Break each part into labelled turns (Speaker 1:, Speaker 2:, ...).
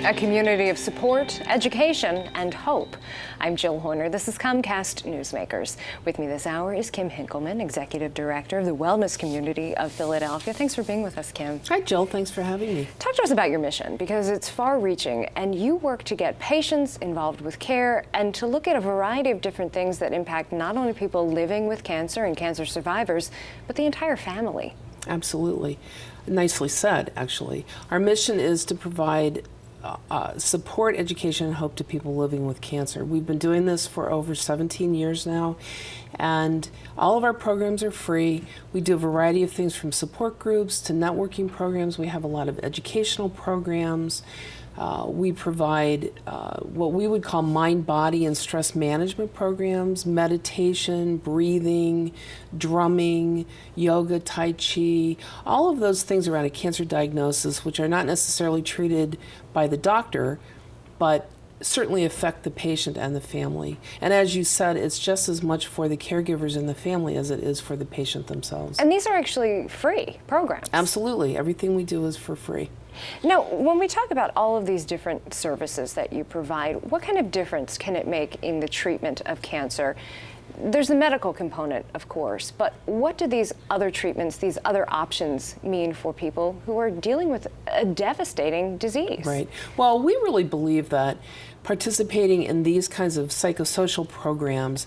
Speaker 1: a community of support, education, and hope. I'm Jill Horner. This is Comcast Newsmakers. With me this hour is Kim Hinkelman, Executive Director of the Wellness Community of Philadelphia. Thanks for being with us, Kim.
Speaker 2: Hi, Jill. Thanks for having me.
Speaker 1: Talk to us about your mission, because it's far-reaching, and you work to get patients involved with care and to look at a variety of different things that impact not only people living with cancer and cancer survivors, but the entire family.
Speaker 2: Absolutely. Nicely said, actually. Our mission is to provide support, education, and hope to people living with cancer. We've been doing this for over 17 years now, and all of our programs are free. We do a variety of things from support groups to networking programs. We have a lot of educational programs. We provide what we would call mind, body, and stress management programs, meditation, breathing, drumming, yoga, tai chi, all of those things around a cancer diagnosis, which are not necessarily treated by the doctor, but certainly affect the patient and the family. And as you said, it's just as much for the caregivers and the family as it is for the patient themselves.
Speaker 1: And these are actually free programs.
Speaker 2: Absolutely. Everything we do is for free.
Speaker 1: Now, when we talk about all of these different services that you provide, what kind of difference can it make in the treatment of cancer? There's the medical component, of course, but what do these other treatments, these other options mean for people who are dealing with a devastating disease?
Speaker 2: Right. Well, we really believe that participating in these kinds of psychosocial programs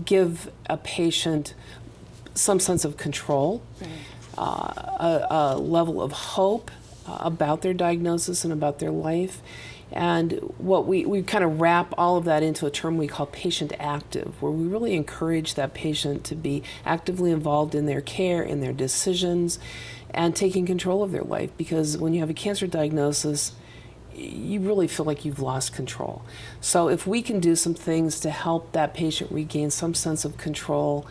Speaker 2: give a patient some sense of control, a level of hope about their diagnosis and about their life. And what we kind of wrap all of that into a term we call patient active, where we really encourage that patient to be actively involved in their care, in their decisions, and taking control of their life. Because when you have a cancer diagnosis, you really feel like you've lost control. So if we can do some things to help that patient regain some sense of control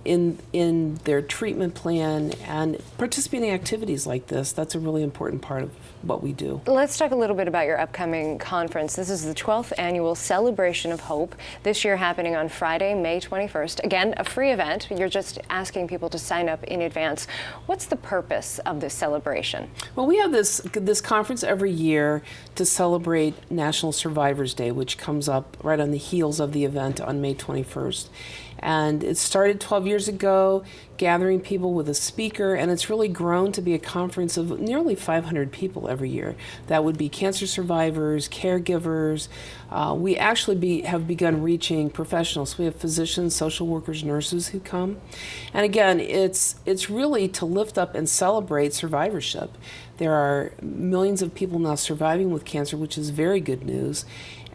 Speaker 2: in their treatment plan and participating in activities like this, that's a really important part of what we do.
Speaker 1: Let's talk a little bit about your upcoming conference. This is the 12th annual Celebration of Hope, this year happening on Friday, May 21st. Again, a free event. You're just asking people to sign up in advance. What's the purpose of this celebration?
Speaker 2: Well, we have this conference every year to celebrate National Survivors Day, which comes up right on the heels of the event on May 21st. And it started 12 years ago, gathering people with a speaker, and it's really grown to be a conference of nearly 500 people every year. That would be cancer survivors, caregivers. We actually have begun reaching professionals. We have physicians, social workers, nurses who come. And again, it's really to lift up and celebrate survivorship. There are millions of people now surviving with cancer, which is very good news.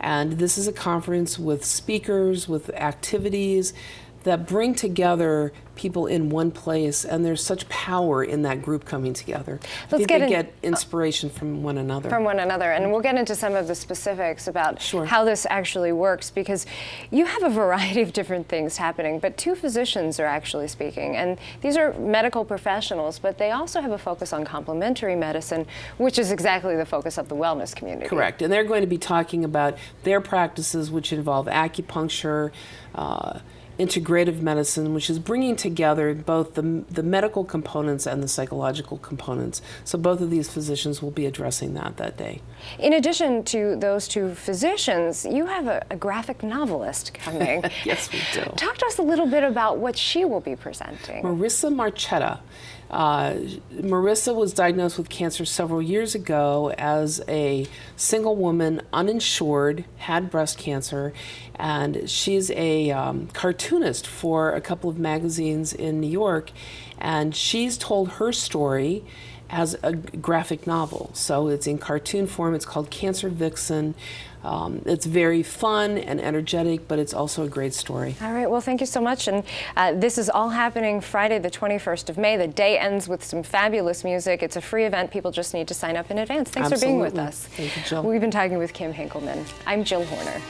Speaker 2: And this is a conference with speakers, with activities that bring together people in one place, and there's such power in that group coming together. They get inspiration from one another.
Speaker 1: And we'll get into some of the specifics about
Speaker 2: Sure.
Speaker 1: how this actually works, because you have a variety of different things happening, but two physicians are actually speaking, and these are medical professionals, but they also have a focus on complementary medicine, which is exactly the focus of the wellness community.
Speaker 2: Correct, and they're going to be talking about their practices, which involve acupuncture, integrative medicine, which is bringing together both the medical components and the psychological components. So both of these physicians will be addressing that day.
Speaker 1: In addition to those two physicians, you have a graphic novelist coming.
Speaker 2: Yes, we do.
Speaker 1: Talk to us a little bit about what she will be presenting.
Speaker 2: Marissa Marchetta. Marissa was diagnosed with cancer several years ago as a single woman, uninsured, had breast cancer, and she's a cartoonist for a couple of magazines in New York, and she's told her story as a graphic novel. So it's in cartoon form. It's called Cancer Vixen. It's very fun and energetic, but it's also a great story.
Speaker 1: All right, well, thank you so much. And this is all happening Friday, the 21st of May. The day ends with some fabulous music. It's a free event. People just need to sign up in advance. Thanks for being with us.
Speaker 2: Thank you, Jill.
Speaker 1: We've been talking with Kim Hinkelman. I'm Jill Horner.